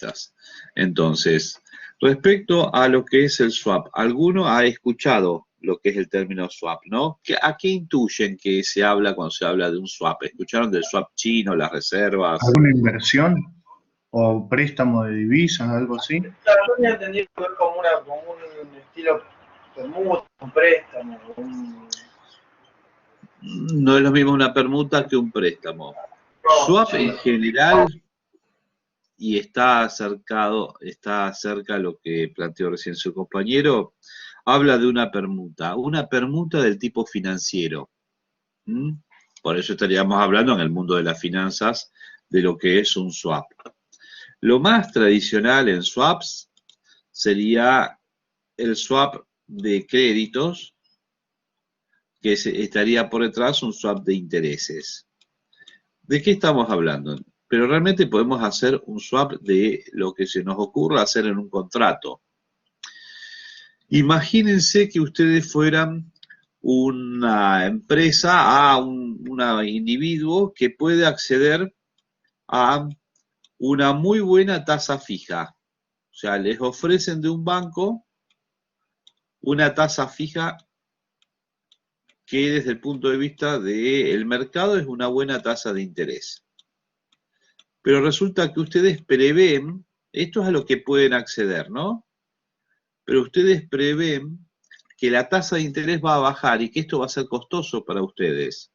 finalistas. Entonces, respecto a lo que es el swap, ¿alguno ha escuchado lo que es el término swap, no? ¿A qué intuyen que se habla cuando se habla de un swap? ¿Escucharon del swap chino, las reservas? ¿Alguna inversión o préstamo de divisas, algo así? Claro, yo tenía entendido que ver como un estilo permuta, un préstamo, No es lo mismo una permuta que un préstamo. Swap en general, y está cerca de lo que planteó recién su compañero, habla de una permuta del tipo financiero. ¿Mm? Por eso estaríamos hablando en el mundo de las finanzas de lo que es un swap. Lo más tradicional en swaps sería el swap de créditos, que estaría por detrás un swap de intereses. ¿De qué estamos hablando? Pero realmente podemos hacer un swap de lo que se nos ocurra hacer en un contrato. Imagínense que ustedes fueran una empresa un individuo que puede acceder a una muy buena tasa fija. O sea, les ofrecen de un banco una tasa fija que desde el punto de vista del mercado es una buena tasa de interés. Pero resulta que ustedes prevén, esto es a lo que pueden acceder, ¿no? Pero ustedes prevén que la tasa de interés va a bajar y que esto va a ser costoso para ustedes.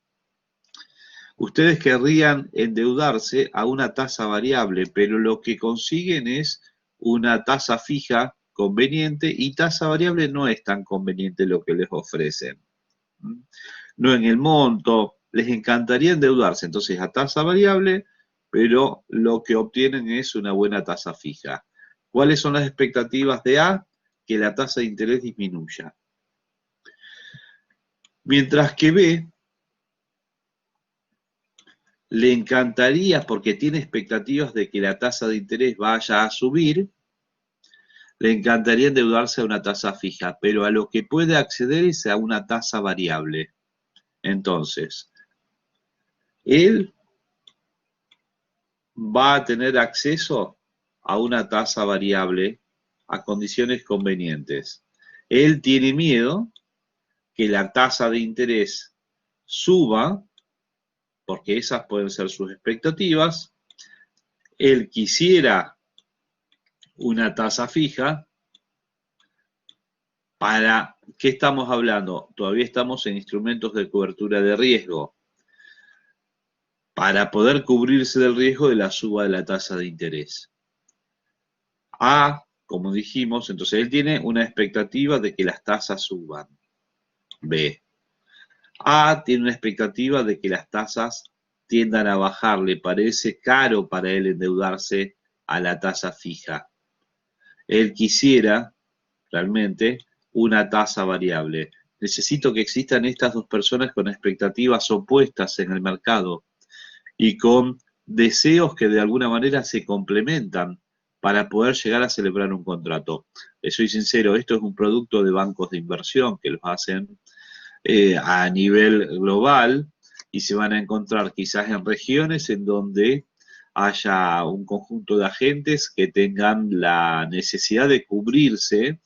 Ustedes querrían endeudarse a una tasa variable, pero lo que consiguen es una tasa fija conveniente y tasa variable no es tan conveniente lo que les ofrecen. No en el monto, les encantaría endeudarse entonces a tasa variable, pero lo que obtienen es una buena tasa fija. ¿Cuáles son las expectativas de A? Que la tasa de interés disminuya. Mientras que B le encantaría, porque tiene expectativas de que la tasa de interés vaya a subir, le encantaría endeudarse a una tasa fija, pero a lo que puede acceder es a una tasa variable. Entonces, él va a tener acceso a una tasa variable a condiciones convenientes. Él tiene miedo que la tasa de interés suba, porque esas pueden ser sus expectativas. Él quisiera una tasa fija. ¿Para qué estamos hablando? Todavía estamos en instrumentos de cobertura de riesgo. Para poder cubrirse del riesgo de la suba de la tasa de interés. A, como dijimos, entonces él tiene una expectativa de que las tasas suban. B. A tiene una expectativa de que las tasas tiendan a bajar. Le parece caro para él endeudarse a la tasa fija. Él quisiera realmente una tasa variable. Necesito que existan estas dos personas con expectativas opuestas en el mercado y con deseos que de alguna manera se complementan para poder llegar a celebrar un contrato. Soy sincero, esto es un producto de bancos de inversión que los hacen a nivel global y se van a encontrar quizás en regiones en donde haya un conjunto de agentes que tengan la necesidad de cubrirse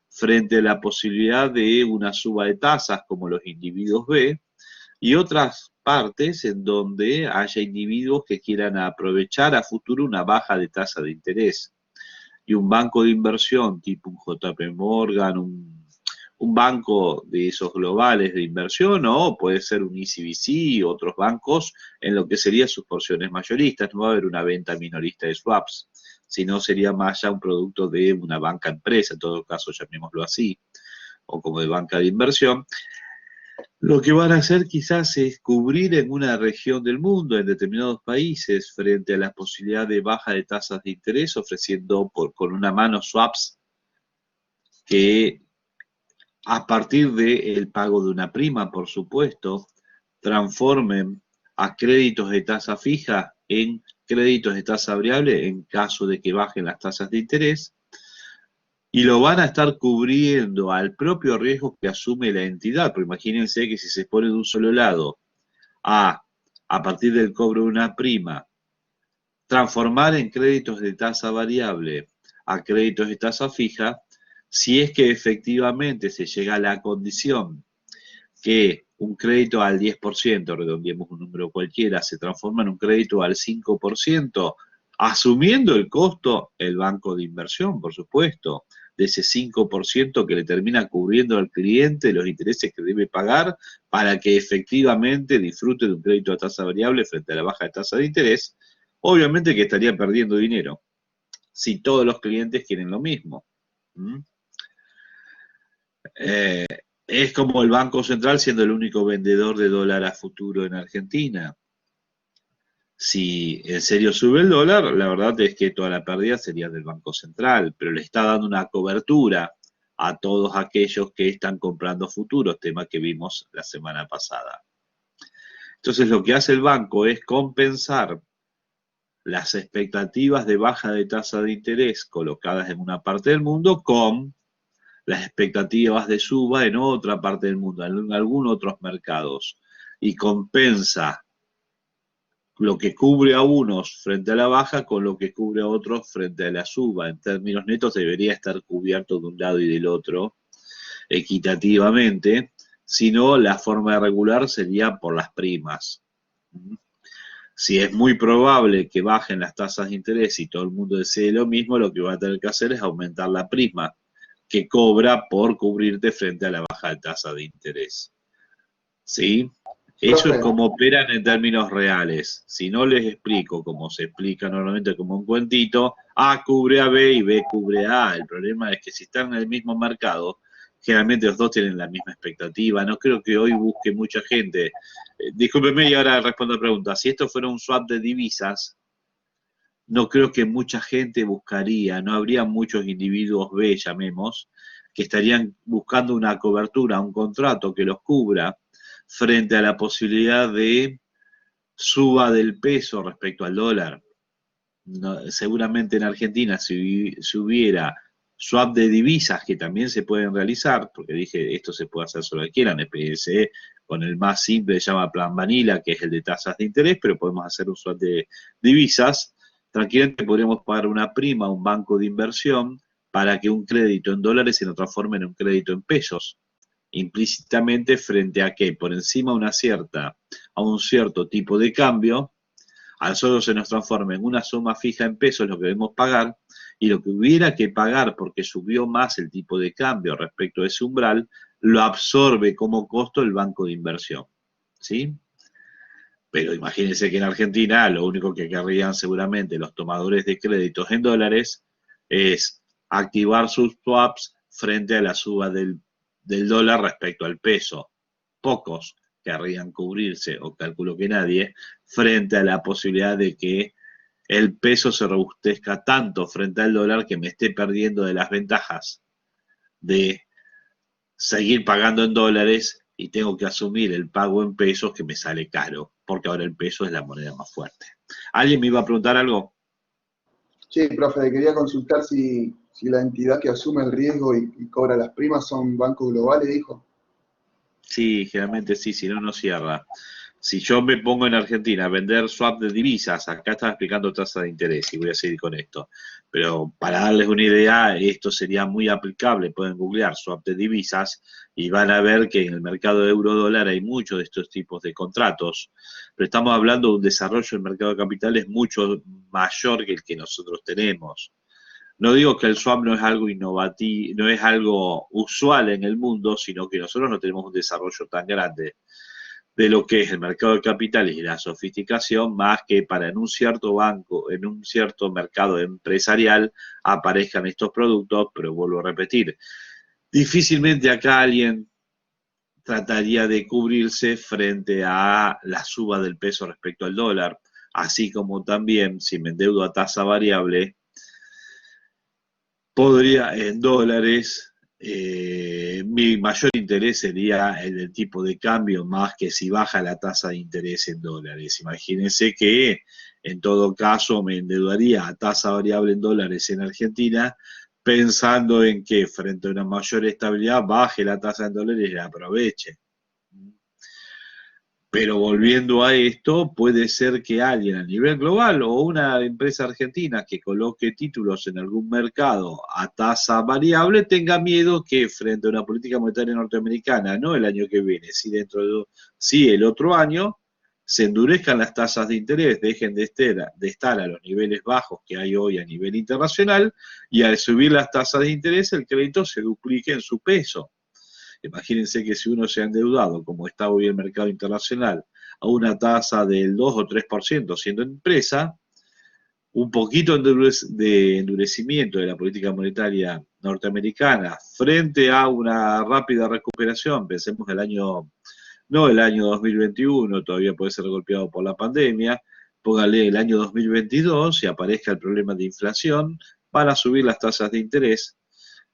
frente a la posibilidad de una suba de tasas como los individuos B, y otras partes en donde haya individuos que quieran aprovechar a futuro una baja de tasa de interés. Y un banco de inversión tipo un JP Morgan, un banco de esos globales de inversión, o puede ser un ECBC, otros bancos en lo que serían sus porciones mayoristas. No va a haber una venta minorista de swaps, sino sería más ya un producto de una banca empresa, en todo caso llamémoslo así, o como de banca de inversión. Lo que van a hacer quizás es cubrir en una región del mundo, en determinados países, frente a la posibilidad de baja de tasas de interés, ofreciendo con una mano swaps que a partir del pago de una prima, por supuesto, transformen a créditos de tasa fija en créditos de tasa variable en caso de que bajen las tasas de interés, y lo van a estar cubriendo al propio riesgo que asume la entidad. Pero imagínense que si se pone de un solo lado a partir del cobro de una prima, transformar en créditos de tasa variable a créditos de tasa fija, si es que efectivamente se llega a la condición que un crédito al 10%, redondeemos un número cualquiera, se transforma en un crédito al 5%, asumiendo el costo el banco de inversión, por supuesto, de ese 5% que le termina cubriendo al cliente los intereses que debe pagar para que efectivamente disfrute de un crédito a tasa variable frente a la baja de tasa de interés, obviamente que estaría perdiendo dinero si todos los clientes quieren lo mismo. Es como el Banco Central siendo el único vendedor de dólar a futuro en Argentina. Si en serio sube el dólar, la verdad es que toda la pérdida sería del Banco Central, pero le está dando una cobertura a todos aquellos que están comprando futuros, tema que vimos la semana pasada. Entonces lo que hace el banco es compensar las expectativas de baja de tasa de interés colocadas en una parte del mundo con las expectativas de suba en otra parte del mundo, en algunos otros mercados, y compensa lo que cubre a unos frente a la baja con lo que cubre a otros frente a la suba. En términos netos debería estar cubierto de un lado y del otro equitativamente, si no la forma de regular sería por las primas. Si es muy probable que bajen las tasas de interés y todo el mundo desee lo mismo, lo que va a tener que hacer es aumentar la prima que cobra por cubrirte frente a la baja de tasa de interés. ¿Sí? Eso es como operan en términos reales. Si no les explico como se explica normalmente como un cuentito, A cubre a B y B cubre a A. El problema es que si están en el mismo mercado, generalmente los dos tienen la misma expectativa. No creo que hoy busque mucha gente. Discúlpeme y ahora respondo a la pregunta. Si esto fuera un swap de divisas, no creo que mucha gente buscaría, no habría muchos individuos B, llamemos, que estarían buscando una cobertura, un contrato que los cubra frente a la posibilidad de suba del peso respecto al dólar. No, seguramente en Argentina si hubiera swap de divisas que también se pueden realizar, porque dije esto se puede hacer solo que quieran, el PSE con el más simple se llama Plan Vanilla, que es el de tasas de interés, pero podemos hacer un swap de divisas. Tranquilamente podríamos pagar una prima a un banco de inversión para que un crédito en dólares se nos transforme en un crédito en pesos, implícitamente frente a que por encima a un cierto tipo de cambio, al solo se nos transforme en una suma fija en pesos lo que debemos pagar, y lo que hubiera que pagar porque subió más el tipo de cambio respecto a ese umbral, lo absorbe como costo el banco de inversión. ¿Sí? Pero imagínense que en Argentina lo único que querrían seguramente los tomadores de créditos en dólares es activar sus swaps frente a la suba del dólar respecto al peso. Pocos querrían cubrirse, o calculo que nadie, frente a la posibilidad de que el peso se robustezca tanto frente al dólar que me esté perdiendo de las ventajas de seguir pagando en dólares y tengo que asumir el pago en pesos que me sale caro, porque ahora el peso es la moneda más fuerte. ¿Alguien me iba a preguntar algo? Sí, profe, quería consultar si la entidad que asume el riesgo y cobra las primas son bancos globales, dijo. Sí, generalmente sí, si no, no cierra. Si yo me pongo en Argentina a vender swap de divisas, acá estaba explicando tasa de interés y voy a seguir con esto, pero para darles una idea, esto sería muy aplicable, pueden googlear swap de divisas y van a ver que en el mercado de euro-dólar hay muchos de estos tipos de contratos, pero estamos hablando de un desarrollo del mercado de capitales mucho mayor que el que nosotros tenemos. No digo que el swap no es algo innovativo, no es algo usual en el mundo, sino que nosotros no tenemos un desarrollo tan grande de lo que es el mercado de capitales y la sofisticación, más que para en un cierto banco, en un cierto mercado empresarial, aparezcan estos productos, pero vuelvo a repetir, difícilmente acá alguien trataría de cubrirse frente a la suba del peso respecto al dólar, así como también si me endeudo a tasa variable, podría en dólares, mi mayor interés sería el del tipo de cambio más que si baja la tasa de interés en dólares. Imagínense que en todo caso me endeudaría a tasa variable en dólares en Argentina pensando en que frente a una mayor estabilidad baje la tasa en dólares y la aproveche. Pero volviendo a esto, puede ser que alguien a nivel global o una empresa argentina que coloque títulos en algún mercado a tasa variable tenga miedo que frente a una política monetaria norteamericana, no el año que viene, sí el otro año, se endurezcan las tasas de interés, dejen de estar a los niveles bajos que hay hoy a nivel internacional, y al subir las tasas de interés el crédito se duplique en su peso. Imagínense que si uno se ha endeudado, como está hoy el mercado internacional, a una tasa del 2 o 3% siendo empresa, un poquito de endurecimiento de la política monetaria norteamericana frente a una rápida recuperación, pensemos no el año 2021, todavía puede ser golpeado por la pandemia, póngale el año 2022 y aparezca el problema de inflación, van a subir las tasas de interés,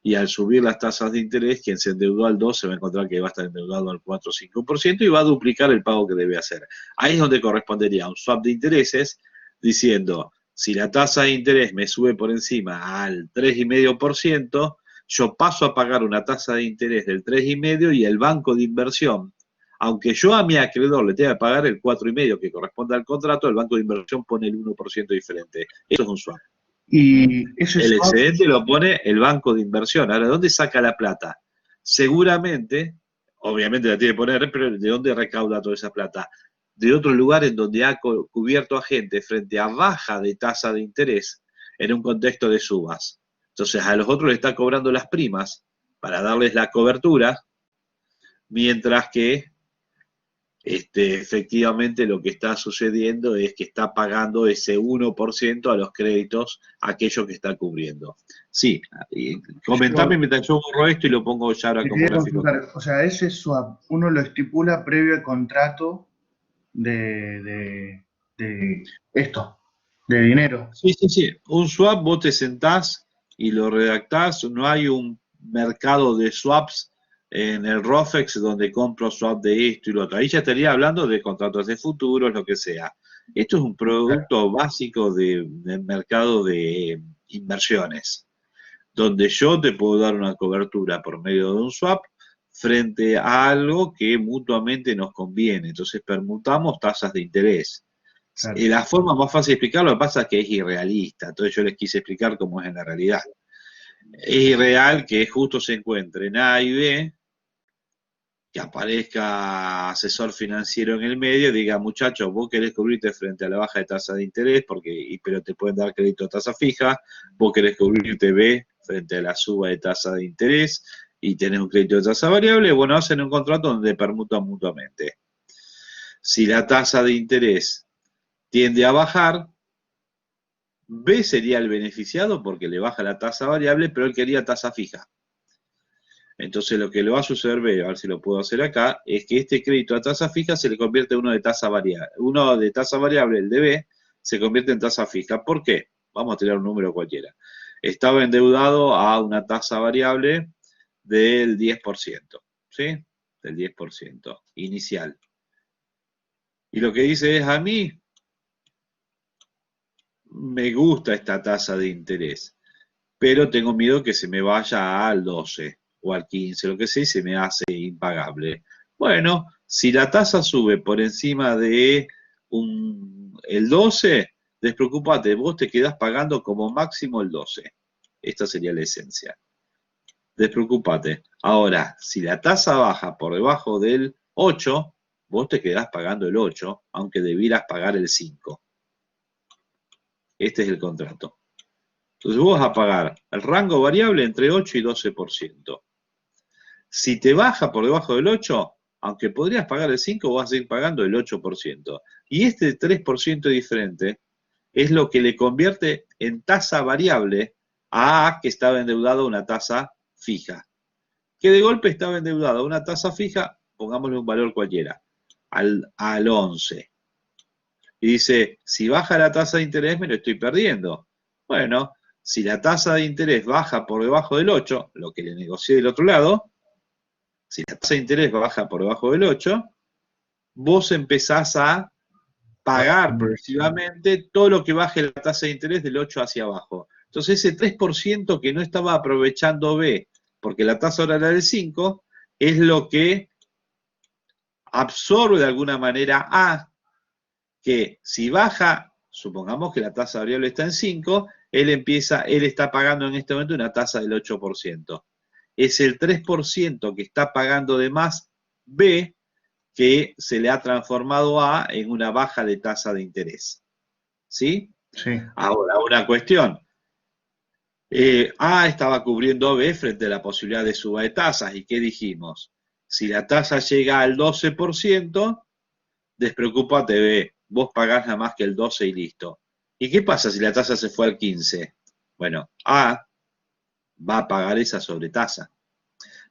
y al subir las tasas de interés, quien se endeudó al 2 se va a encontrar que va a estar endeudado al 4 o 5% y va a duplicar el pago que debe hacer. Ahí es donde correspondería un swap de intereses diciendo, si la tasa de interés me sube por encima al 3,5%, yo paso a pagar una tasa de interés del 3,5% y el banco de inversión, aunque yo a mi acreedor le tenga que pagar el 4,5% que corresponde al contrato, el banco de inversión pone el 1% diferente. Esto es un swap. Y ese El swap, excedente lo pone el banco de inversión. Ahora, ¿de dónde saca la plata? Seguramente, obviamente la tiene que poner, pero ¿de dónde recauda toda esa plata? De otro lugar en donde ha cubierto a gente frente a baja de tasa de interés en un contexto de subas. Entonces, a los otros le está cobrando las primas para darles la cobertura, mientras que efectivamente lo que está sucediendo es que está pagando ese 1% a los créditos, aquello que está cubriendo. Sí, comentame mientras yo borro esto y lo pongo ya ahora te como quería gráfico. consultar, o sea, ese swap, uno lo estipula previo al contrato de esto, de dinero. Sí, sí, sí. Un swap vos te sentás y lo redactás. No hay un mercado de swaps en el ROFEX donde compro swap de esto y lo otro. Ahí ya estaría hablando de contratos de futuros, lo que sea. Esto es un producto básico del mercado de inversiones, donde yo te puedo dar una cobertura por medio de un swap frente a algo que mutuamente nos conviene. Entonces permutamos tasas de interés. Claro. La forma más fácil de explicarlo, lo que pasa es que es irrealista, entonces yo les quise explicar cómo es en la realidad. Es irreal que justo se encuentren A y B, que aparezca asesor financiero en el medio y diga, muchachos, vos querés cubrirte frente a la baja de tasa de interés, pero te pueden dar crédito a tasa fija, vos querés cubrirte B frente a la suba de tasa de interés y tenés un crédito de tasa variable, bueno, hacen un contrato donde permutan mutuamente. Si la tasa de interés tiende a bajar, B sería el beneficiado porque le baja la tasa variable, pero él quería tasa fija. Entonces lo que le va a suceder B, a ver si lo puedo hacer acá, es que este crédito a tasa fija se le convierte en uno de tasa variable. Uno de tasa variable, el de B, se convierte en tasa fija. ¿Por qué? Vamos a tirar un número cualquiera. Estaba endeudado a una tasa variable del 10%, ¿sí? Del 10% inicial. Y lo que dice es, a mí me gusta esta tasa de interés, pero tengo miedo que se me vaya al 12 o al 15, lo que sea, y se me hace impagable. Bueno, si la tasa sube por encima de el 12, despreocupate, vos te quedás pagando como máximo el 12. Esta sería la esencia. Despreocupate. Ahora, si la tasa baja por debajo del 8, vos te quedás pagando el 8, aunque debieras pagar el 5. Este es el contrato. Entonces vos vas a pagar el rango variable entre 8 y 12%. Si te baja por debajo del 8, aunque podrías pagar el 5, vas a seguir pagando el 8%. Y este 3% diferente es lo que le convierte en tasa variable a A, que estaba endeudado a una tasa fija. Que de golpe estaba endeudado a una tasa fija, pongámosle un valor cualquiera, al 11. Y dice, si baja la tasa de interés me lo estoy perdiendo. Bueno, si la tasa de interés baja por debajo del 8, lo que le negocié del otro lado, si la tasa de interés baja por debajo del 8, vos empezás a pagar progresivamente todo lo que baje la tasa de interés del 8 hacia abajo. Entonces ese 3% que no estaba aprovechando B, porque la tasa ahora era del 5, es lo que absorbe de alguna manera A, que si baja, supongamos que la tasa variable está en 5, él está pagando en este momento una tasa del 8%. Es el 3% que está pagando de más B, que se le ha transformado A en una baja de tasa de interés. ¿Sí? Sí, Ahora, una cuestión. A estaba cubriendo B frente a la posibilidad de suba de tasas. ¿Y qué dijimos? Si la tasa llega al 12%, despreocúpate B. Vos pagás nada más que el 12 y listo. ¿Y qué pasa si la tasa se fue al 15? Bueno, A va a pagar esa sobretasa.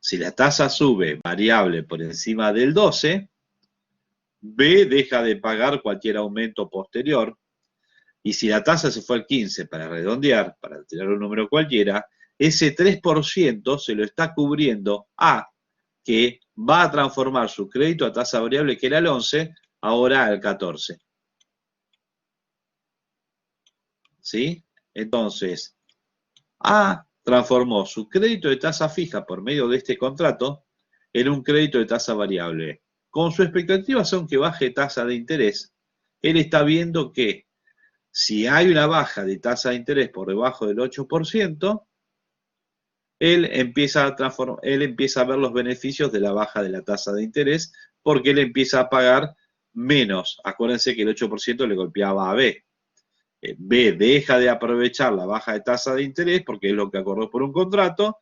Si la tasa sube variable por encima del 12, B deja de pagar cualquier aumento posterior. Y si la tasa se fue al 15, para redondear, para tirar un número cualquiera, ese 3% se lo está cubriendo A, que va a transformar su crédito a tasa variable, que era el 11, ahora al 14. ¿Sí? Entonces, A transformó su crédito de tasa fija por medio de este contrato en un crédito de tasa variable. Con su expectativa son que baje tasa de interés. Él está viendo que si hay una baja de tasa de interés por debajo del 8%, él empieza a ver los beneficios de la baja de la tasa de interés porque él empieza a pagar menos. Acuérdense que el 8% le golpeaba a B. B deja de aprovechar la baja de tasa de interés porque es lo que acordó por un contrato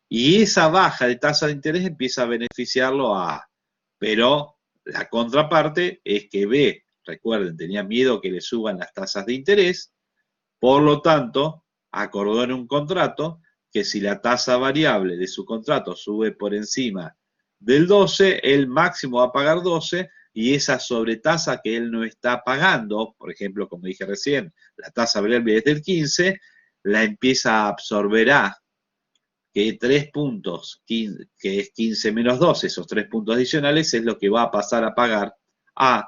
y esa baja de tasa de interés empieza a beneficiarlo a A. Pero la contraparte es que B, recuerden, tenía miedo que le suban las tasas de interés, por lo tanto, acordó en un contrato que si la tasa variable de su contrato sube por encima del 12, él máximo va a pagar 12 y esa sobretasa que él no está pagando, por ejemplo, como dije recién, la tasa variable es del 15, la empieza a absorber A, que 3 puntos, que es 15 menos 12, esos 3 puntos adicionales es lo que va a pasar a pagar A,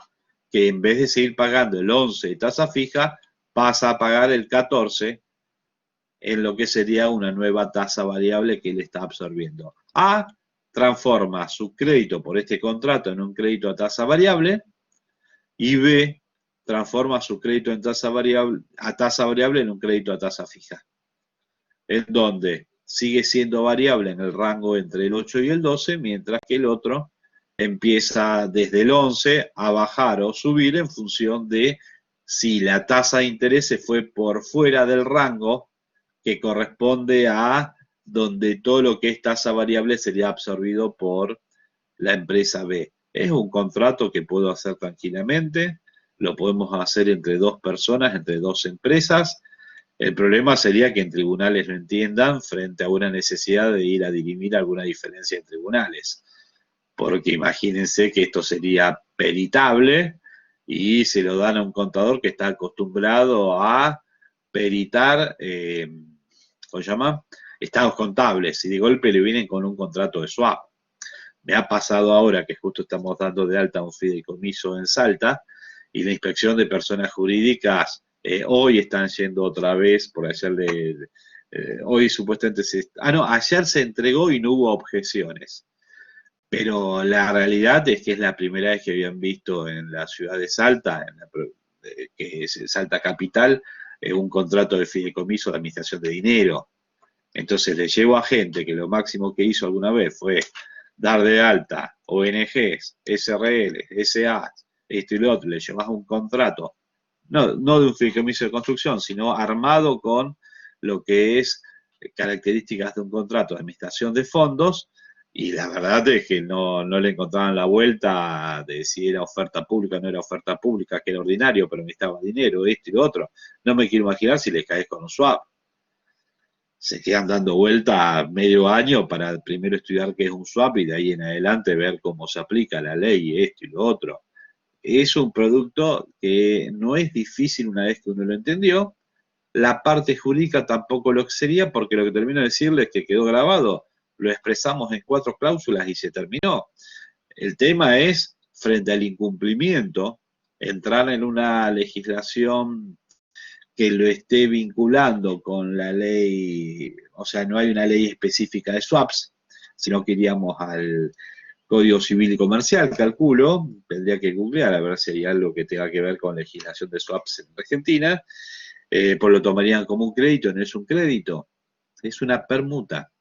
que en vez de seguir pagando el 11 de tasa fija, pasa a pagar el 14 en lo que sería una nueva tasa variable que él está absorbiendo. A transforma su crédito por este contrato en un crédito a tasa variable y B transforma su crédito en tasa variable en un crédito a tasa fija, en donde sigue siendo variable en el rango entre el 8 y el 12, mientras que el otro empieza desde el 11 a bajar o subir en función de si la tasa de interés se fue por fuera del rango que corresponde a donde todo lo que es tasa variable sería absorbido por la empresa B. Es un contrato que puedo hacer tranquilamente, lo podemos hacer entre dos personas, entre dos empresas. El problema sería que en tribunales lo entiendan frente a una necesidad de ir a dirimir alguna diferencia en tribunales. Porque imagínense que esto sería peritable y se lo dan a un contador que está acostumbrado a peritar, ¿cómo se llama? Estados contables, y de golpe le vienen con un contrato de swap. Me ha pasado ahora que justo estamos dando de alta un fideicomiso en Salta y la inspección de personas jurídicas hoy están yendo otra vez por ayer hoy supuestamente ayer se entregó y no hubo objeciones. Pero la realidad es que es la primera vez que habían visto en la ciudad de Salta, que es Salta Capital, un contrato de fideicomiso de administración de dinero. Entonces le llevo a gente que lo máximo que hizo alguna vez fue dar de alta ONGs, SRL, SA, esto y lo otro, le llevas un contrato, no de un fideicomiso de construcción, sino armado con lo que es características de un contrato de administración de fondos, y la verdad es que no le encontraban la vuelta de si era oferta pública o no era oferta pública, que era ordinario, pero necesitaba dinero, esto y lo otro. No me quiero imaginar si les caes con un swap. Se quedan dando vuelta medio año para primero estudiar qué es un swap y de ahí en adelante ver cómo se aplica la ley, esto y lo otro. Es un producto que no es difícil una vez que uno lo entendió. La parte jurídica tampoco lo sería porque lo que termino de decirles es que quedó grabado, lo expresamos en 4 cláusulas y se terminó. El tema es, frente al incumplimiento, entrar en una legislación que lo esté vinculando con la ley, o sea, no hay una ley específica de swaps, sino que iríamos Código Civil y Comercial, calculo, tendría que googlear a ver si hay algo que tenga que ver con legislación de swaps en Argentina, pues lo tomarían como un crédito, no es un crédito, es una permuta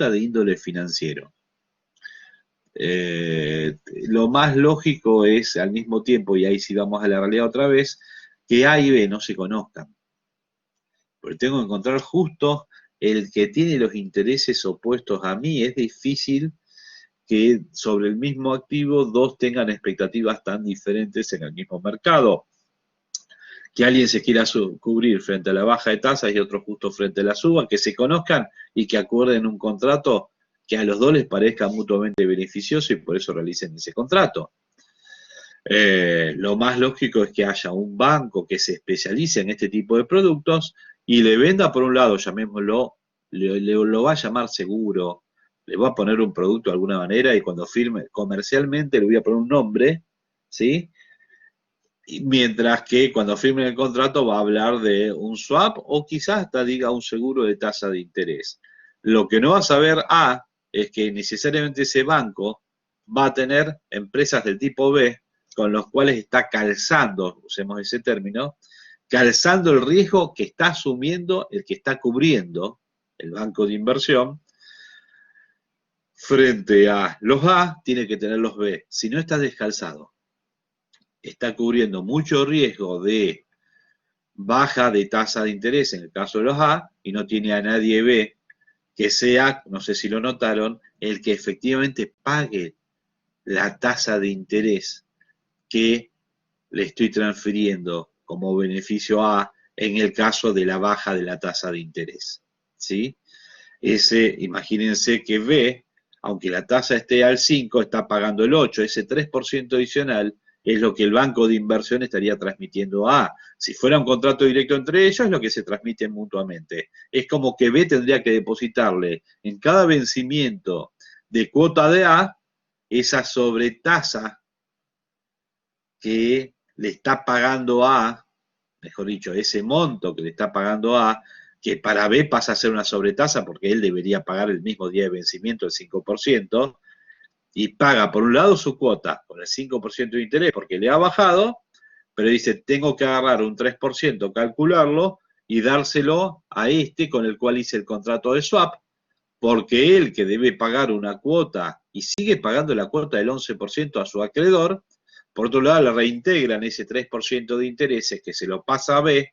de índole financiero. Lo más lógico es al mismo tiempo, y ahí sí vamos a la realidad otra vez, que A y B no se conozcan. Porque tengo que encontrar justo el que tiene los intereses opuestos a mí. Es difícil que sobre el mismo activo dos tengan expectativas tan diferentes en el mismo mercado. Que alguien se quiera cubrir frente a la baja de tasas y otro justo frente a la suba, que se conozcan y que acuerden un contrato que a los dos les parezca mutuamente beneficioso y por eso realicen ese contrato. Lo más lógico es que haya un banco que se especialice en este tipo de productos y le venda por un lado, llamémoslo, lo va a llamar seguro, le va a poner un producto de alguna manera y cuando firme comercialmente le voy a poner un nombre, ¿sí? Y mientras que cuando firme el contrato va a hablar de un swap o quizás hasta diga un seguro de tasa de interés. Lo que no va a saber A es que necesariamente ese banco va a tener empresas del tipo B con los cuales está calzando, usemos ese término, calzando el riesgo que está asumiendo el que está cubriendo el banco de inversión. Frente a los A, tiene que tener los B. Si no está descalzado, está cubriendo mucho riesgo de baja de tasa de interés en el caso de los A y no tiene a nadie B que sea, no sé si lo notaron, el que efectivamente pague la tasa de interés que le estoy transfiriendo como beneficio A en el caso de la baja de la tasa de interés. ¿Sí? Imagínense que B, aunque la tasa esté al 5, está pagando el 8, ese 3% adicional es lo que el banco de inversión estaría transmitiendo a A. Si fuera un contrato directo entre ellos, es lo que se transmite mutuamente. Es como que B tendría que depositarle en cada vencimiento de cuota de A esa sobretasa que le está pagando A, mejor dicho, ese monto que le está pagando A, que para B pasa a ser una sobretasa porque él debería pagar el mismo día de vencimiento el 5%, y paga por un lado su cuota con el 5% de interés porque le ha bajado, pero dice, tengo que agarrar un 3%, calcularlo y dárselo a este con el cual hice el contrato de swap, porque él que debe pagar una cuota y sigue pagando la cuota del 11% a su acreedor, por otro lado le reintegran ese 3% de intereses que se lo pasa a B,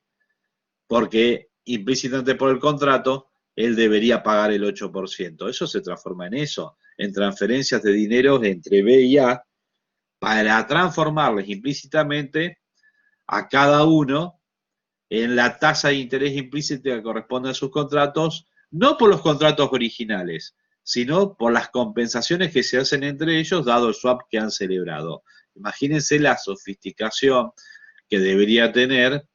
porque implícitamente por el contrato él debería pagar el 8%. Eso se transforma en eso, en transferencias de dinero entre B y A, para transformarles implícitamente a cada uno en la tasa de interés implícita que corresponde a sus contratos, no por los contratos originales, sino por las compensaciones que se hacen entre ellos, dado el swap que han celebrado. Imagínense la sofisticación que debería tener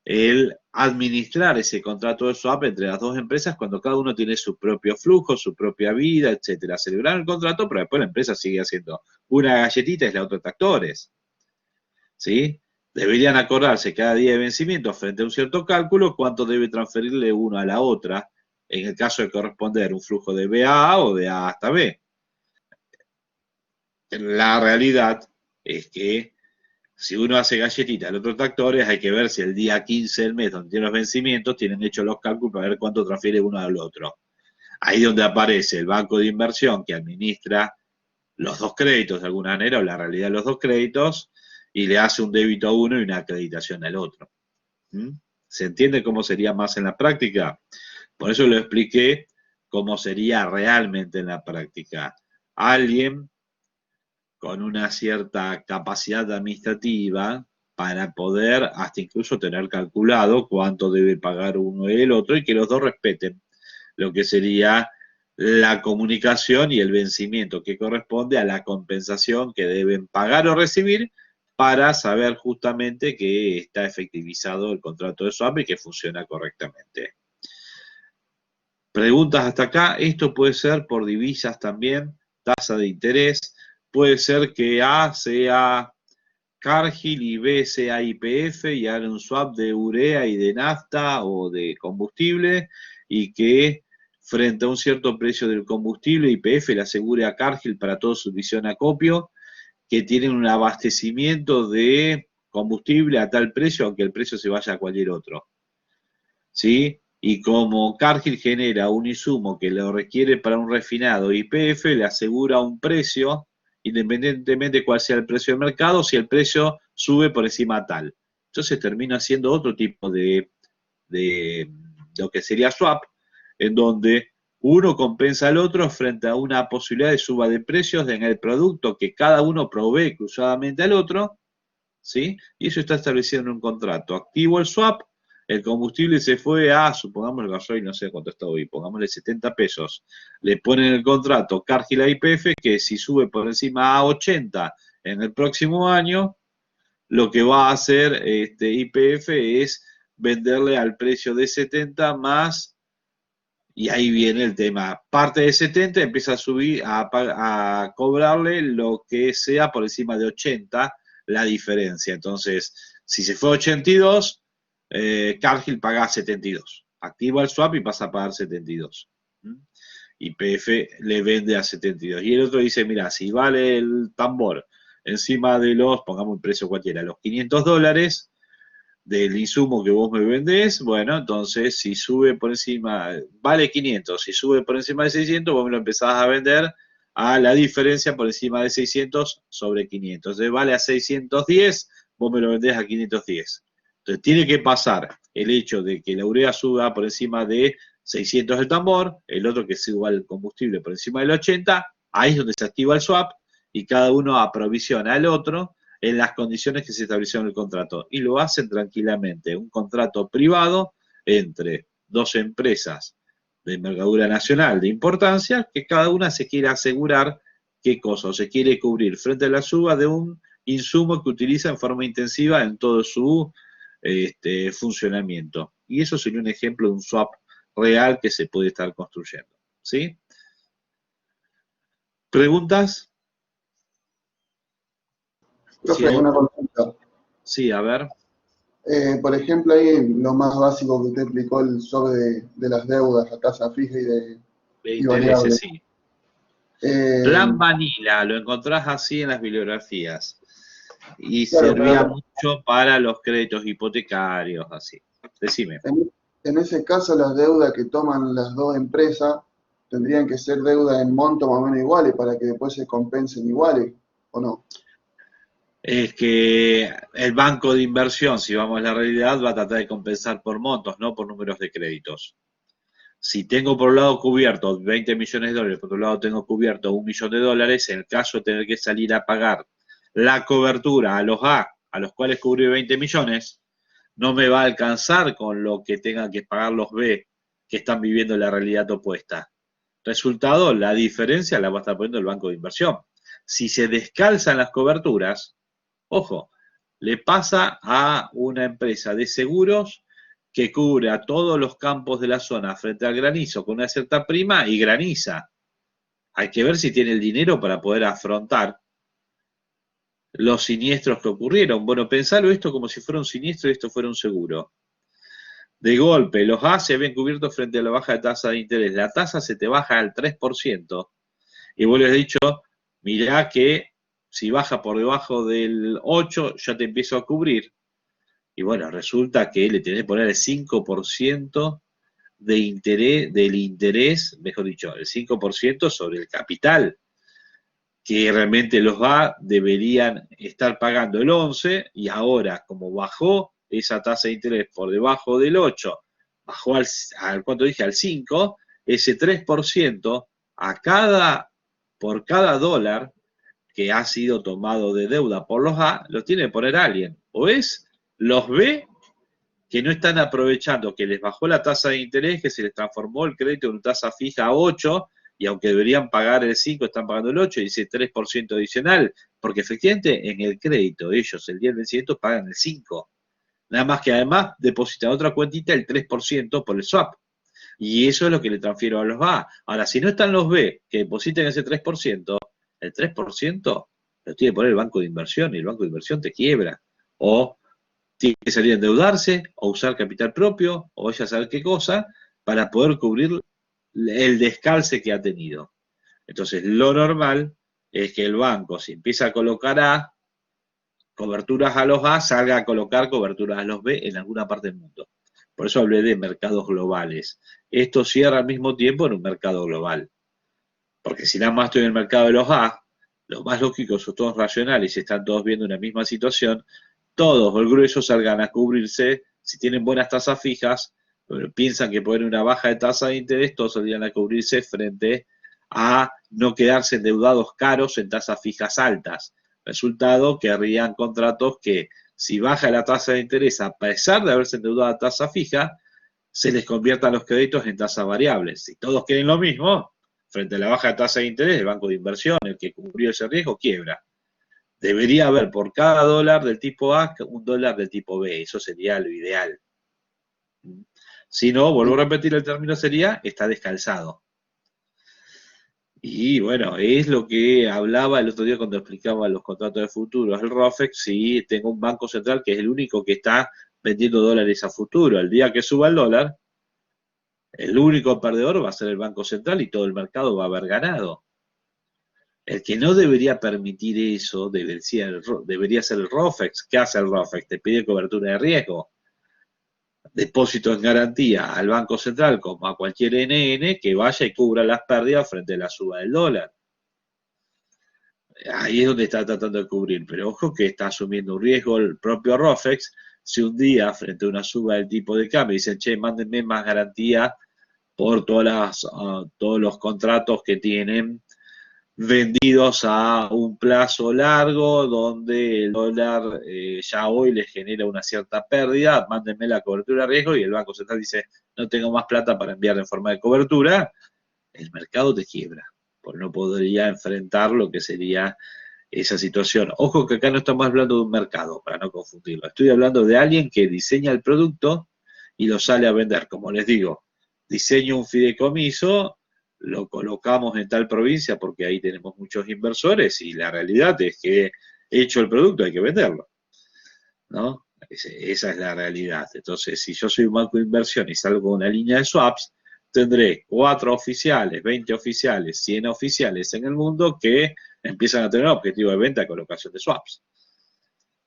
el administrar ese contrato de swap entre las dos empresas cuando cada uno tiene su propio flujo, su propia vida, etcétera. Celebrar el contrato, pero después la empresa sigue haciendo una galletita y la otra tractores. ¿Sí? Deberían acordarse cada día de vencimiento frente a un cierto cálculo cuánto debe transferirle uno a la otra en el caso de corresponder un flujo de B a A o de A hasta B. La realidad es que si uno hace galletitas al otro tractores, hay que ver si el día 15 del mes donde tienen los vencimientos tienen hechos los cálculos para ver cuánto transfiere uno al otro. Ahí donde aparece el banco de inversión que administra los dos créditos de alguna manera, o la realidad de los dos créditos, y le hace un débito a uno y una acreditación al otro. ¿Se entiende cómo sería más en la práctica? Por eso lo expliqué cómo sería realmente en la práctica. Alguien con una cierta capacidad administrativa para poder hasta incluso tener calculado cuánto debe pagar uno y el otro y que los dos respeten lo que sería la comunicación y el vencimiento que corresponde a la compensación que deben pagar o recibir para saber justamente que está efectivizado el contrato de swap y que funciona correctamente. Preguntas hasta acá. Esto puede ser por divisas también, tasa de interés. Puede ser que A sea Cargill y B sea YPF y hagan un swap de urea y de nafta o de combustible y que frente a un cierto precio del combustible, YPF le asegure a Cargill para todo su división acopio que tienen un abastecimiento de combustible a tal precio, aunque el precio se vaya a cualquier otro. ¿Sí? Y como Cargill genera un insumo que lo requiere para un refinado, YPF le asegura un precio, independientemente de cuál sea el precio del mercado, si el precio sube por encima tal. Entonces termina siendo otro tipo de lo que sería swap, en donde uno compensa al otro frente a una posibilidad de suba de precios en el producto que cada uno provee cruzadamente al otro, ¿sí? Y eso está establecido en un contrato. Activo el swap, el combustible se fue a, supongamos el gasoil, no sé cuánto está hoy, pongámosle 70 pesos. Le ponen el contrato Cargill a YPF que si sube por encima a 80 en el próximo año, lo que va a hacer YPF es venderle al precio de 70 más, y ahí viene el tema, parte de 70 empieza a subir, a cobrarle lo que sea por encima de 80, la diferencia. Entonces, si se fue a 82, Cargill paga 72. Activa el swap y pasa a pagar 72. YPF le vende a 72. Y el otro dice, mira, si vale el tambor encima de los, pongamos un precio cualquiera, los $500 del insumo que vos me vendés, bueno, entonces si sube por encima, vale 500, si sube por encima de 600, vos me lo empezás a vender a la diferencia por encima de 600 sobre 500. Entonces vale a 610, vos me lo vendés a 510. Entonces tiene que pasar el hecho de que la urea suba por encima de 600 el tambor, el otro que suba el combustible por encima del 80, ahí es donde se activa el swap y cada uno aprovisiona al otro en las condiciones que se establecieron en el contrato. Y lo hacen tranquilamente, un contrato privado entre dos empresas de envergadura nacional de importancia, que cada una se quiere asegurar qué cosa, o se quiere cubrir frente a la suba de un insumo que utiliza en forma intensiva en todo su funcionamiento. Y eso sería un ejemplo de un swap real que se puede estar construyendo. ¿Sí? ¿Preguntas? Profe, Sí, una consulta. sí, a ver. Por ejemplo, ahí lo más básico que usted explicó, el swap de las deudas a tasa fija De y variable. intereses, sí. Plan Vanilla, lo encontrás así en las bibliografías. Y Claro, servía pero mucho para los créditos hipotecarios, así. Decime. en ese caso las deudas que toman las dos empresas tendrían que ser deudas en monto más o menos iguales para que después se compensen iguales, ¿o no? Es que el banco de inversión, si vamos a la realidad, va a tratar de compensar por montos, no por números de créditos. Si tengo por un lado cubierto 20 millones de dólares, por otro lado tengo cubierto $1 millón, en el caso de tener que salir a pagar la cobertura a los A, a los cuales cubrí 20 millones, no me va a alcanzar con lo que tengan que pagar los B, que están viviendo la realidad opuesta. Resultado, la diferencia la va a estar poniendo el banco de inversión. Si se descalzan las coberturas, ojo, le pasa a una empresa de seguros que cubre a todos los campos de la zona frente al granizo con una cierta prima y graniza. Hay que ver si tiene el dinero para poder afrontar los siniestros que ocurrieron. Bueno, pensalo esto como si fuera un siniestro y esto fuera un seguro. De golpe, los A se ven cubiertos frente a la baja de tasa de interés. La tasa se te baja al 3%. Y vos le has dicho, mirá que si baja por debajo del 8, ya te empiezo a cubrir. Y bueno, resulta que le tenés que poner el 5% de interés, del interés, mejor dicho, el 5% sobre el capital, que realmente los A deberían estar pagando el 11, y ahora, como bajó esa tasa de interés por debajo del 8, bajó al ¿cuánto dije? Al 5, ese 3% por cada dólar que ha sido tomado de deuda por los A, lo tiene que poner alguien. O es los B que no están aprovechando que les bajó la tasa de interés, que se les transformó el crédito en una tasa fija a 8, y aunque deberían pagar el 5, están pagando el 8, y ese 3% adicional, porque efectivamente en el crédito ellos el día del vencimiento pagan el 5. Nada más que además depositan otra cuentita el 3% por el swap. Y eso es lo que le transfiero a los A. Ahora, si no están los B que depositen ese 3%, el 3% lo tiene que poner el banco de inversión, y el banco de inversión te quiebra. O tiene que salir a endeudarse, o usar capital propio, o vaya a saber qué cosa, para poder cubrir el descalce que ha tenido. Entonces, lo normal es que el banco, si empieza a colocar A, coberturas a los A, salga a colocar coberturas a los B en alguna parte del mundo. Por eso hablé de mercados globales. Esto cierra al mismo tiempo en un mercado global. Porque si nada más estoy en el mercado de los A, los más lógicos son todos racionales y están todos viendo una misma situación, todos o el grueso salgan a cubrirse, si tienen buenas tasas fijas, pero piensan que pueden una baja de tasa de interés, todos salgan a cubrirse frente a no quedarse endeudados caros en tasas fijas altas. Resultado, querrían contratos que si baja la tasa de interés, a pesar de haberse endeudado a tasa fija, se les conviertan los créditos en tasas variables. Si todos quieren lo mismo, frente a la baja tasa de interés, el banco de inversión, el que cubrió ese riesgo, quiebra. Debería haber por cada dólar del tipo A un dólar del tipo B. Eso sería lo ideal. Si no, vuelvo a repetir, el término sería, está descalzado. Y bueno, es lo que hablaba el otro día cuando explicaba los contratos de futuros. El ROFEX, sí, tengo un banco central que es el único que está vendiendo dólares a futuro. El día que suba el dólar, el único perdedor va a ser el Banco Central y todo el mercado va a haber ganado. El que no debería permitir eso debería ser el ROFEX. ¿Qué hace el ROFEX? Te pide cobertura de riesgo. Depósito en garantía al Banco Central como a cualquier NN que vaya y cubra las pérdidas frente a la suba del dólar. Ahí es donde está tratando de cubrir, pero ojo que está asumiendo un riesgo el propio ROFEX. Si un día frente a una suba del tipo de cambio dicen, che, mándenme más garantía por todos los contratos que tienen vendidos a un plazo largo, donde el dólar ya hoy les genera una cierta pérdida, mándenme la cobertura de riesgo, y el Banco Central dice, no tengo más plata para enviar en forma de cobertura, el mercado te quiebra, porque no podría enfrentar lo que sería esa situación. Ojo que acá no estamos hablando de un mercado, para no confundirlo, estoy hablando de alguien que diseña el producto y lo sale a vender. Como les digo, diseño un fideicomiso, lo colocamos en tal provincia porque ahí tenemos muchos inversores y la realidad es que hecho el producto hay que venderlo, ¿no? Esa es la realidad. Entonces, si yo soy un banco de inversión y salgo con una línea de swaps, tendré 4 oficiales, 20 oficiales, 100 oficiales en el mundo que empiezan a tener objetivo de venta y colocación de swaps.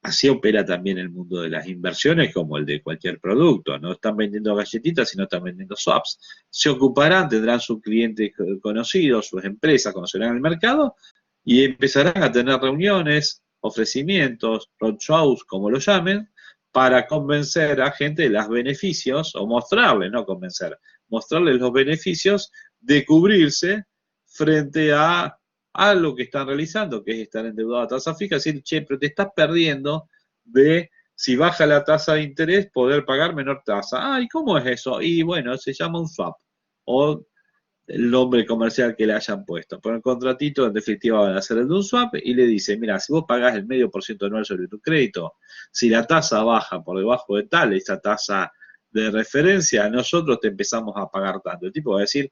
Así opera también el mundo de las inversiones como el de cualquier producto. No están vendiendo galletitas, sino están vendiendo swaps. Se ocuparán, tendrán sus clientes conocidos, sus empresas conocerán el mercado y empezarán a tener reuniones, ofrecimientos, roadshows, como lo llamen, para convencer a gente de los beneficios, o mostrarles, no convencer, mostrarles los beneficios de cubrirse frente a lo que están realizando, que es estar endeudado a tasa fija, decir, che, pero te estás perdiendo de, si baja la tasa de interés, poder pagar menor tasa. Ah, ¿y cómo es eso? Y bueno, se llama un swap, o el nombre comercial que le hayan puesto. Por el contratito, en definitiva, van a hacer el de un swap y le dice, mira, si vos pagás el 0,5% anual sobre tu crédito, si la tasa baja por debajo de tal, esa tasa de referencia, nosotros te empezamos a pagar tanto. El tipo va a decir,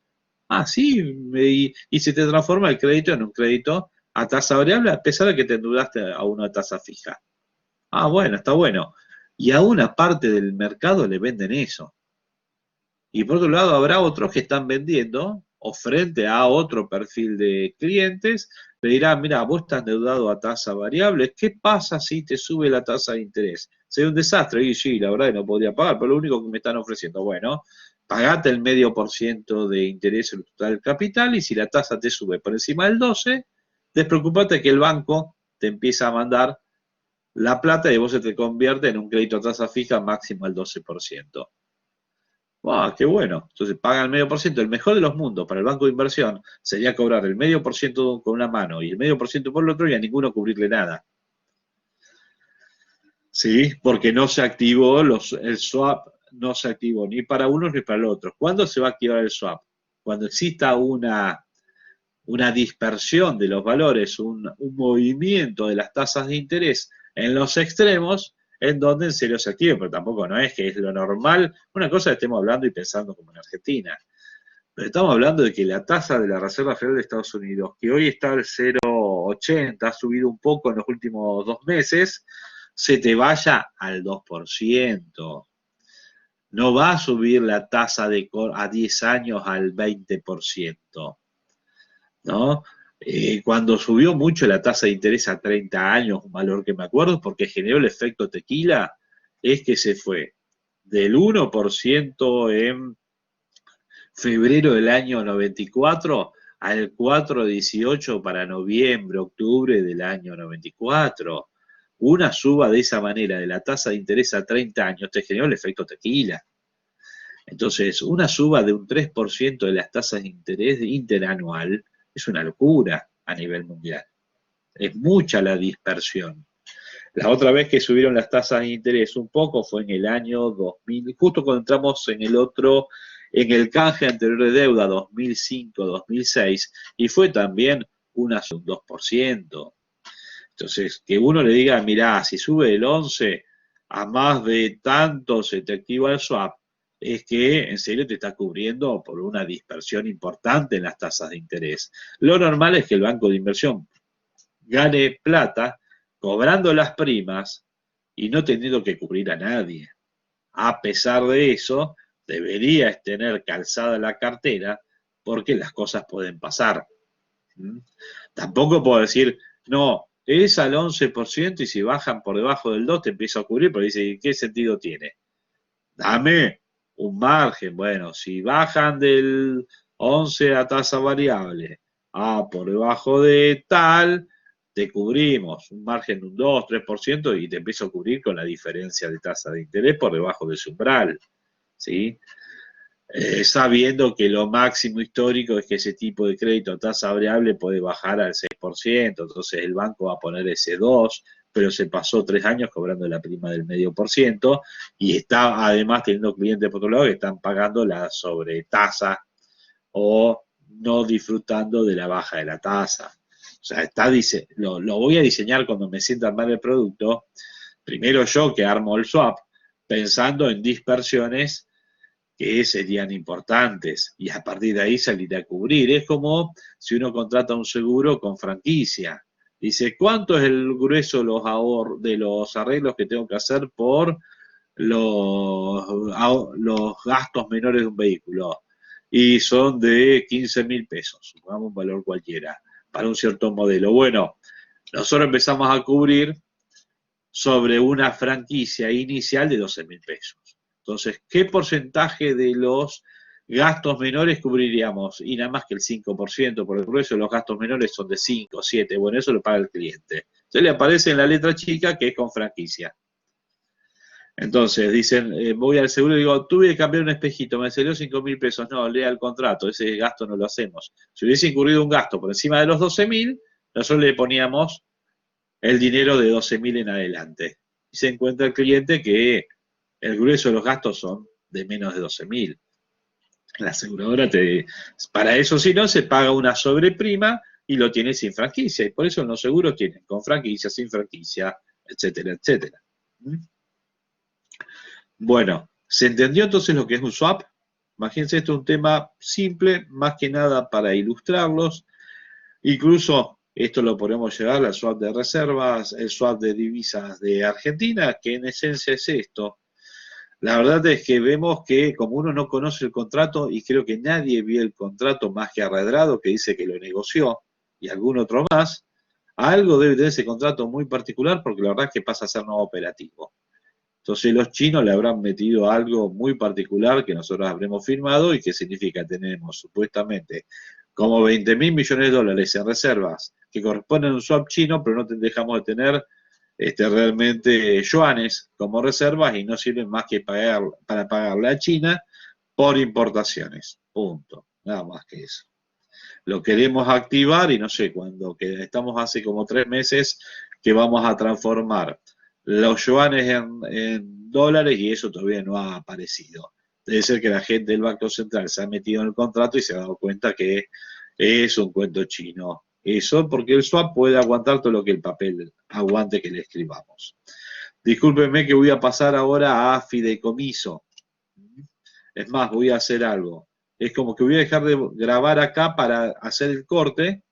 ah, sí, y se te transforma el crédito en un crédito a tasa variable a pesar de que te endeudaste a una tasa fija. Ah, bueno, está bueno. Y a una parte del mercado le venden eso. Y por otro lado, habrá otros que están vendiendo, o frente a otro perfil de clientes, le dirán, mira, vos estás endeudado a tasa variable, ¿qué pasa si te sube la tasa de interés? Sería un desastre, y sí, la verdad que no podría pagar, pero lo único que me están ofreciendo, bueno, pagate el 0,5% de interés en el total del capital, y si la tasa te sube por encima del 12, despreocupate que el banco te empieza a mandar la plata y vos se te convierte en un crédito a tasa fija máximo al 12%. ¡Wow! ¡Qué bueno! Entonces pagan el 0,5%. El mejor de los mundos para el banco de inversión sería cobrar el 0,5% con una mano y el 0,5% por el otro y a ninguno cubrirle nada. ¿Sí? Porque no se activó, el swap no se activó ni para unos ni para el otro. ¿Cuándo se va a activar el swap? Cuando exista una dispersión de los valores, un movimiento de las tasas de interés en los extremos, en donde en serio se active, pero tampoco no es que es lo normal. Una cosa es que estemos hablando y pensando como en Argentina, pero estamos hablando de que la tasa de la Reserva Federal de Estados Unidos, que hoy está al 0,80, ha subido un poco en los últimos 2 meses, se te vaya al 2%. no va a subir la tasa a 10 años al 20%, ¿no? Cuando subió mucho la tasa de interés a 30 años, un valor que me acuerdo, porque generó el efecto tequila, es que se fue del 1% en febrero del año 94 al 4,18 para noviembre, octubre del año 94. Una suba de esa manera de la tasa de interés a 30 años te generó el efecto tequila. Entonces, una suba de un 3% de las tasas de interés interanual es una locura a nivel mundial. Es mucha la dispersión. La otra vez que subieron las tasas de interés un poco fue en el año 2000, justo cuando entramos en el canje anterior de deuda 2005-2006, y fue también un 2%. Entonces, que uno le diga, mirá, si sube el 11 a más de tanto se te activa el swap, es que en serio te está cubriendo por una dispersión importante en las tasas de interés. Lo normal es que el banco de inversión gane plata cobrando las primas y no teniendo que cubrir a nadie. A pesar de eso, deberías tener calzada la cartera porque las cosas pueden pasar. Tampoco puedo decir, no, es al 11% y si bajan por debajo del 2 te empiezo a cubrir, porque dice, ¿qué sentido tiene? Dame un margen. Bueno, si bajan del 11 a tasa variable a por debajo de tal, te cubrimos un margen de un 2, 3% y te empiezo a cubrir con la diferencia de tasa de interés por debajo de ese umbral, ¿sí? Sabiendo que lo máximo histórico es que ese tipo de crédito a tasa variable puede bajar al 6%, entonces el banco va a poner ese 2%, pero se pasó 3 años cobrando la prima del 0,5% y está además teniendo clientes por otro lado que están pagando la sobretasa o no disfrutando de la baja de la tasa. O sea, lo voy a diseñar cuando me sienta a armar el producto, primero yo que armo el swap, pensando en dispersiones que serían importantes y a partir de ahí salir a cubrir. Es como si uno contrata un seguro con franquicia. Dice, ¿cuánto es el grueso de los arreglos que tengo que hacer por los gastos menores de un vehículo? Y son de 15.000 pesos, supongamos un valor cualquiera, para un cierto modelo. Bueno, nosotros empezamos a cubrir sobre una franquicia inicial de 12.000 pesos. Entonces, ¿qué porcentaje de los gastos menores cubriríamos? Y nada más que el 5%, por el grueso de los gastos menores son de 5, 7, bueno, eso lo paga el cliente. Entonces le aparece en la letra chica que es con franquicia. Entonces dicen, voy al seguro y digo, tuve que cambiar un espejito, me salió 5.000 pesos. No, lea el contrato, ese gasto no lo hacemos. Si hubiese incurrido un gasto por encima de los 12.000, nosotros le poníamos el dinero de 12.000 en adelante. Y se encuentra el cliente que el grueso de los gastos son de menos de 12.000. La aseguradora para eso si no, se paga una sobreprima y lo tiene sin franquicia. Y por eso los seguros tienen con franquicia, sin franquicia, etcétera, etcétera. Bueno, ¿se entendió entonces lo que es un swap? Imagínense, esto es un tema simple, más que nada para ilustrarlos. Incluso esto lo podemos llevar al swap de reservas, el swap de divisas de Argentina, que en esencia es esto. La verdad es que vemos que como uno no conoce el contrato, y creo que nadie vio el contrato más que Arredrado, que dice que lo negoció, y algún otro más, algo debe tener ese contrato muy particular, porque la verdad es que pasa a ser no operativo. Entonces los chinos le habrán metido algo muy particular que nosotros habremos firmado y que significa que tenemos supuestamente como 20.000 millones de dólares en reservas que corresponden a un swap chino, pero no dejamos de tener realmente yuanes como reservas y no sirven más que para pagarle a China por importaciones. Punto. Nada más que eso. Lo queremos activar y no sé cuándo, que estamos hace como 3 meses que vamos a transformar los yuanes en dólares y eso todavía no ha aparecido. Debe ser que la gente del Banco Central se ha metido en el contrato y se ha dado cuenta que es un cuento chino. Eso porque el swap puede aguantar todo lo que el papel aguante que le escribamos. Discúlpenme que voy a pasar ahora a fideicomiso. Es más, voy a hacer algo. Es como que voy a dejar de grabar acá para hacer el corte